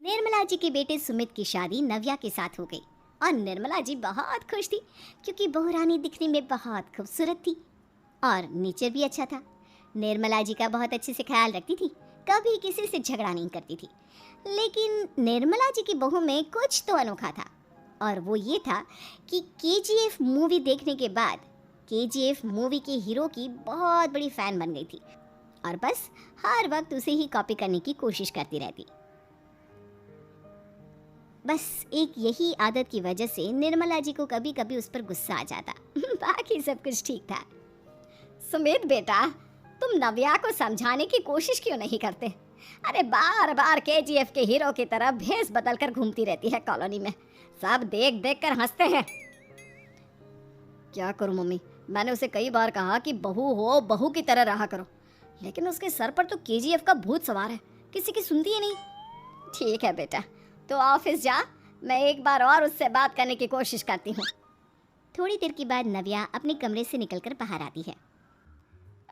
निर्मला जी के बेटे सुमित की शादी नव्या के साथ हो गई और निर्मला जी बहुत खुश थी क्योंकि बहू रानी दिखने में बहुत खूबसूरत थी और नेचर भी अच्छा था। निर्मला जी का बहुत अच्छे से ख्याल रखती थी, कभी किसी से झगड़ा नहीं करती थी। लेकिन निर्मला जी की बहू में कुछ तो अनोखा था और वो ये था कि केजीएफ मूवी देखने के बाद केजीएफ मूवी के हीरो की बहुत बड़ी फैन बन गई थी और बस हर वक्त उसे ही कॉपी करने की कोशिश करती रहती। बस एक यही आदत की वजह से निर्मला जी को कभी कभी उस पर गुस्सा आ जाता। बाकी सब कुछ ठीक था। सुमित बेटा, तुम नव्या को समझाने की कोशिश क्यों नहीं करते? अरे बार बार केजीएफ के हीरो की तरह भेस बदल कर घूमती रहती है कॉलोनी में, सब देख देख कर हंसते हैं। क्या करूं मम्मी, मैंने उसे कई बार कहा कि बहू हो, बहू की तरह रहा करो, लेकिन उसके सर पर तो केजीएफ का भूत सवार है, किसी की सुनती ही नहीं। ठीक है बेटा, तो ऑफिस जा, मैं एक बार और उससे बात करने की कोशिश करती हूँ। थोड़ी देर के बाद नव्या अपने कमरे से निकलकर बाहर आती है।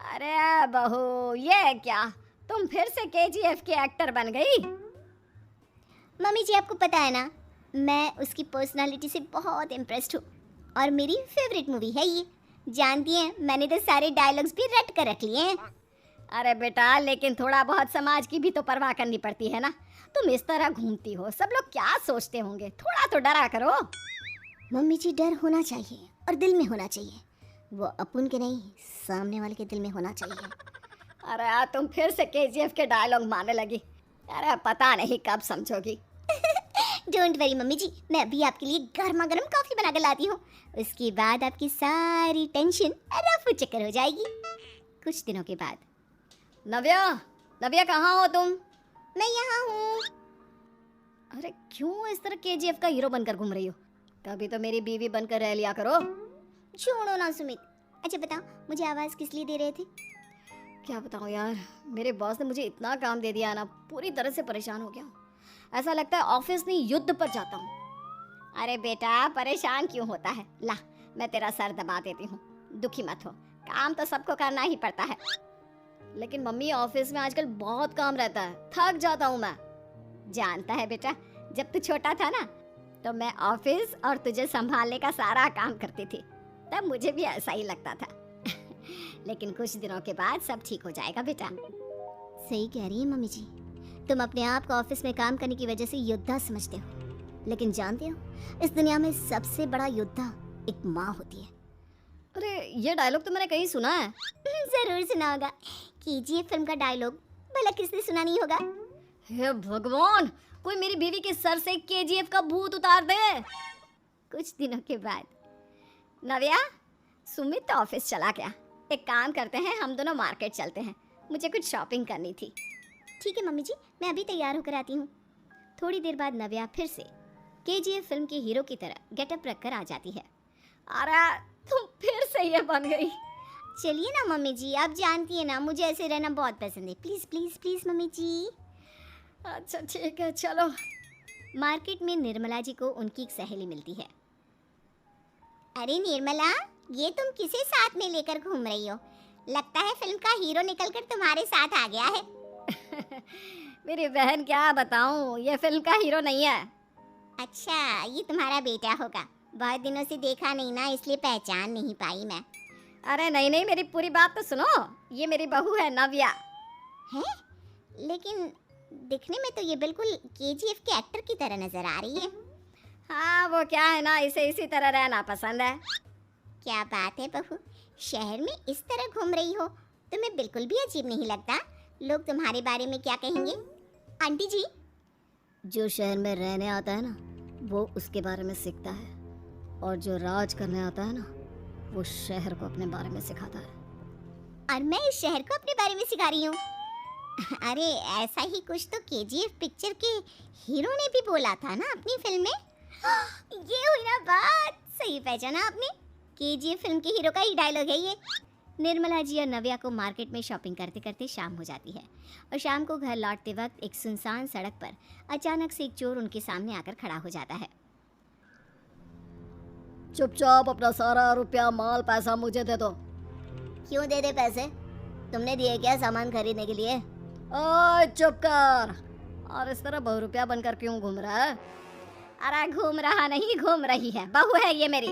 अरे बहू, ये क्या, तुम फिर से केजीएफ की एक्टर बन गई? मम्मी जी, आपको पता है ना, मैं उसकी पर्सनालिटी से बहुत इम्प्रेस्ड हूँ और मेरी फेवरेट मूवी है ये। जानती हैं, मैंने तो सारे डायलॉग्स भी रट कर रख लिए हैं। अरे बेटा, लेकिन थोड़ा बहुत समाज की भी तो परवाह करनी पड़ती है ना। तुम इस तरह घूमती हो, सब लोग क्या सोचते होंगे, थोड़ा तो डरा करो। मम्मी जी, डर होना चाहिए और दिल में होना चाहिए, वो अपन के नहीं, सामने वाले के दिल में होना चाहिए। अरे तुम फिर से केजीएफ के डायलॉग मारने लगी। अरे पता नहीं कब समझोगी। डोंट वरी मम्मी जी, मैं अभी आपके लिए गर्मा गर्म कॉफी बना कर लाती हूँ, उसके बाद आपकी सारी टेंशन रफू चक्कर हो जाएगी। कुछ दिनों के बाद। नव्या, नव्या कहाँ हो तुम? मैं यहाँ हूँ। अरे क्यों इस तरह केजीएफ का हीरो बनकर घूम रही हो? कभी तो मेरी बीवी बनकर रह लिया करो। छोड़ो ना सुमित। अच्छा बताओ, मुझे आवाज़ किस लिए दे रहे थे? क्या बताऊँ यार, मेरे बॉस ने मुझे इतना काम दे दिया ना, पूरी तरह से परेशान हो गया हूँ। ऐसा लगता है ऑफिस नहीं, युद्ध पर जाता हूँ। अरे बेटा, परेशान क्यों होता है, ला मैं तेरा सर दबा देती हूँ, दुखी मत हो, काम तो सबको करना ही पड़ता है। लेकिन मम्मी, ऑफिस में आजकल बहुत काम रहता है, थक जाता हूँ मैं। जानता है बेटा, जब तू छोटा था ना, तो मैं ऑफिस और तुझे संभालने का सारा काम करती थी, तब मुझे भी ऐसा ही लगता था। लेकिन कुछ दिनों के बाद सब ठीक हो जाएगा बेटा। सही कह रही है मम्मी जी, तुम अपने आप को ऑफिस में काम करने की वजह से योद्धा समझते हो, लेकिन जानते हो, इस दुनिया में सबसे बड़ा योद्धा एक माँ होती है। अरे ये डायलॉग तो मैंने कहीं सुना है। जरूर सुना होगा, केजीएफ फिल्म का डायलॉग, भला किसने सुना नहीं होगा? हे भगवान, कोई मेरी बीवी के सर से केजीएफ का भूत उतार दे। कुछ दिनों के बाद। नव्या, सुमित तो ऑफिस चला गया, एक काम करते हैं, हम दोनों मार्केट चलते हैं, मुझे कुछ शॉपिंग करनी थी। ठीक है मम्मी जी, मैं अभी तैयार होकर आती हूँ। थोड़ी देर बाद नव्या फिर से केजीएफ फिल्म के हीरो की तरह गेटअप रखकर आ जाती है। अरे तुम फिर से ये बन गई। चलिए ना मम्मी जी, आप जानती है ना, मुझे ऐसे रहना बहुत पसंद है, प्लीज प्लीज प्लीज मम्मी जी। अच्छा ठीक है, चलो। मार्केट में निर्मला जी को उनकी एक सहेली मिलती है। अरे निर्मला, ये तुम किसे साथ में लेकर घूम रही हो? लगता है फिल्म का हीरो निकलकर तुम्हारे साथ आ गया है। मेरी बहन, क्या बताऊं, ये फिल्म का हीरो नहीं है। अच्छा, ये तुम्हारा बेटा होगा, बहुत दिनों से देखा नहीं ना, इसलिए पहचान नहीं पाई मैं। अरे नहीं नहीं, मेरी पूरी बात तो सुनो, ये मेरी बहू है नव्या। है? लेकिन दिखने में तो ये बिल्कुल केजीएफ के एक्टर की तरह नजर आ रही है। हाँ, वो क्या है ना, इसे इसी तरह रहना पसंद है। क्या बात है बहू, शहर में इस तरह घूम रही हो, तुम्हें बिल्कुल भी अजीब नहीं लगता? लोग तुम्हारे बारे में क्या कहेंगे? आंटी जी, जो शहर में रहने आता है ना, वो उसके बारे में सीखता है, और जो राज करने आता है ना, वो शहर को अपने बारे में सिखाता है। और मैं इस शहर को अपने बारे में सिखा रही हूँ? अरे ऐसा ही कुछ तो केजीएफ पिक्चर के हीरो ने भी बोला था ना अपनी फिल्म में। ये हुई ना बात, सही पहचाना आपने, केजीएफ फिल्म के हीरो का ही डायलॉग है ये। निर्मला जी और नव्या को मार्केट में शॉपिंग करते करते शाम हो जाती है और शाम को घर लौटते वक्त एक सुनसान सड़क पर अचानक से एक चोर उनके सामने आकर खड़ा हो जाता है। चुपचाप अपना सारा रुपया, माल, पैसा मुझे दे दो। क्यों दे दे पैसे? तुमने दिए क्या सामान खरीदने के लिए? ओए चुप कर, और इस तरह बहुरूपिया बनकर क्यों घूम रहा है? अरे घूम रहा नहीं, घूम रही है, बहू है ये मेरी।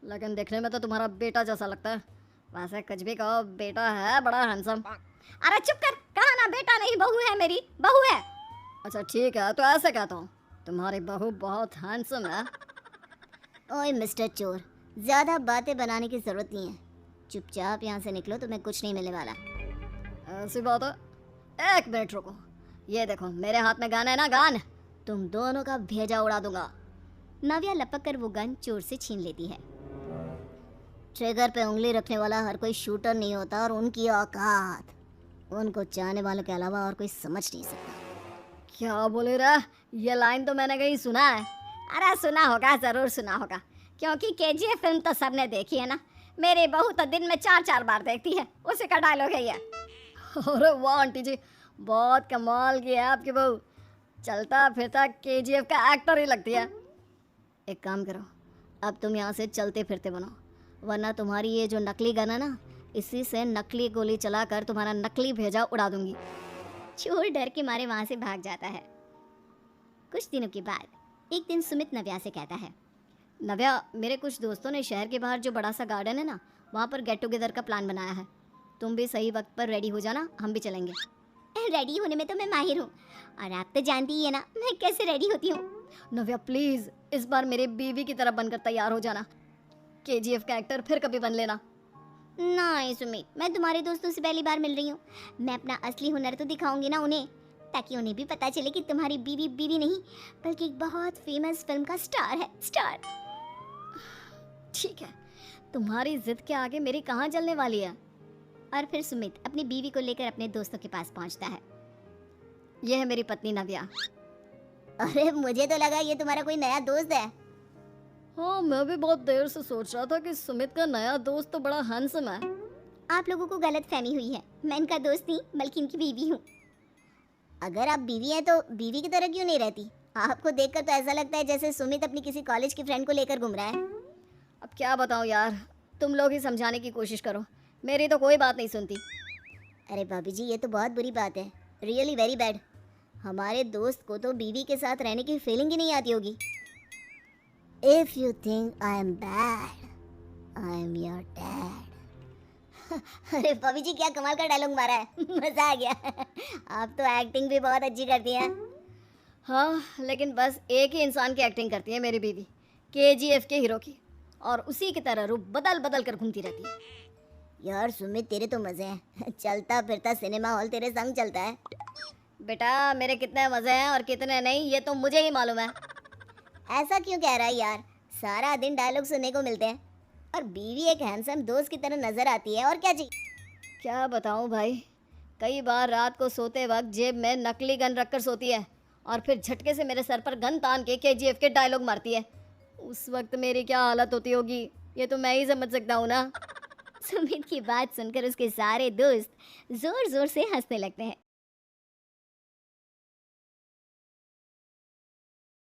लेकिन देखने में तो तुम्हारा बेटा जैसा लगता है। वैसे कुछ भी कहो, बेटा है बड़ा हैंडसम। अरे चुप कर, कहा ना बेटा नहीं, बहू है मेरी, बहू है। अच्छा ठीक है, तो ऐसे कहता हूँ, तुम्हारी बहू बहुत हैंडसम है। ओए मिस्टर चोर, ज्यादा बातें बनाने की जरूरत नहीं है, चुपचाप यहाँ से निकलो, तुम्हें कुछ नहीं मिलने वाला। ऐसी बात है? एक मिनट रुको, ये देखो मेरे हाथ में गन है ना, गन, तुम दोनों का भेजा उड़ा दूंगा। नव्या लपक कर वो गन चोर से छीन लेती है। ट्रिगर पे उंगली रखने वाला हर कोई शूटर नहीं होता, और उनकी औकात उनको चाहने वालों के अलावा और कोई समझ नहीं सकता। क्या बोले रहा? ये लाइन तो मैंने कहीं सुना है। अरे सुना होगा, जरूर सुना होगा, क्योंकि केजीएफ फिल्म तो सबने देखी है ना। मेरी बहू तो दिन में 4-4 बार देखती है, उसी का डायलॉग है ये। अरे वाह आंटी जी, बहुत कमाल की है आपकी बहू, चलता फिरता केजीएफ का एक्टर ही लगती है। एक काम करो, अब तुम यहाँ से चलते फिरते बनो, वरना तुम्हारी ये जो नकली गन है ना, इसी से नकली गोली चलाकर तुम्हारा नकली भेजा उड़ा दूंगी। चोर डर के मारे वहाँ से भाग जाता है। कुछ दिनों के बाद एक दिन सुमित नव्या से कहता है, नव्या, मेरे कुछ दोस्तों ने शहर के बाहर जो बड़ा सा गार्डन है ना, वहाँ पर गेट टुगेदर का प्लान बनाया है। तुम भी सही वक्त पर रेडी हो जाना, हम भी चलेंगे। रेडी होने में तो मैं माहिर हूँ, और आप तो जानती ही है ना मैं कैसे रेडी होती हूँ। नव्या प्लीज, इस बार मेरे बीवी की तरह बनकर तैयार हो जाना, केजीएफ का एक्टर फिर कभी बन लेना। नहीं सुमित, मैं तुम्हारे दोस्तों से पहली बार मिल रही हूँ, मैं अपना असली हुनर तो दिखाऊंगी ना उन्हें, ताकि उन्हें भी पता चले कि तुम्हारी बीवी बीवी नहीं बल्कि एक बहुत फेमस फिल्म का स्टार है, स्टार। ठीक है, तुम्हारी जिद के आगे मेरी कहाँ जलने वाली है। और फिर सुमित अपनी बीवी को लेकर अपने दोस्तों के पास पहुंचता है। यह है मेरी पत्नी नव्या। अरे मुझे तो लगा ये तुम्हारा कोई नया दोस्त है। हाँ, मैं भी बहुत देर से सोच रहा था कि सुमित का नया दोस्त तो बड़ा हैंडसम है। आप लोगों को गलत फहमी हुई है, मैं इनका दोस्त नहीं बल्कि इनकी बीवी हूँ। अगर आप बीवी हैं तो बीवी की तरह क्यों नहीं रहती? आपको देखकर तो ऐसा लगता है जैसे सुमित अपनी किसी कॉलेज की फ्रेंड को लेकर घूम रहा है। अब क्या बताऊँ यार, तुम लोग ही समझाने की कोशिश करो, मेरी तो कोई बात नहीं सुनती। अरे भाभी जी, ये तो बहुत बुरी बात है, रियली वेरी बैड। हमारे दोस्त को तो बीवी के साथ रहने की फीलिंग ही नहीं आती होगी। If you think I am bad, I am your dad. अरे भाभी जी, क्या कमाल का डायलॉग मारा है, मजा आ गया। आप तो एक्टिंग भी बहुत अच्छी करती हैं। हाँ, लेकिन बस एक ही इंसान की एक्टिंग करती है मेरी बीवी, केजीएफ के हीरो की, और उसी की तरह रूप बदल बदल कर घूमती रहती है। यार सुमित, तेरे तो मजे हैं, चलता फिरता सिनेमा हॉल तेरे संग चलता है। बेटा, मेरे कितने मजे हैं और कितने नहीं ये तो मुझे ही मालूम है। ऐसा क्यों कह रहा है यार, सारा दिन डायलॉग सुनने को मिलते हैं, और बीवी एक हैंडसम दोस्त की तरह नजर आती है, और क्या जी। क्या बताऊं भाई, कई बार रात को सोते वक्त जेब में नकली गन रखकर सोती है, और फिर झटके से मेरे सर पर गन तान के केजीएफ के डायलॉग मारती है। उस वक्त मेरी क्या हालत होती होगी, ये तो मैं ही समझ सकता हूँ ना। सुमित की बात सुनकर उसके सारे दोस्त जोर जोर से हंसने लगते हैं।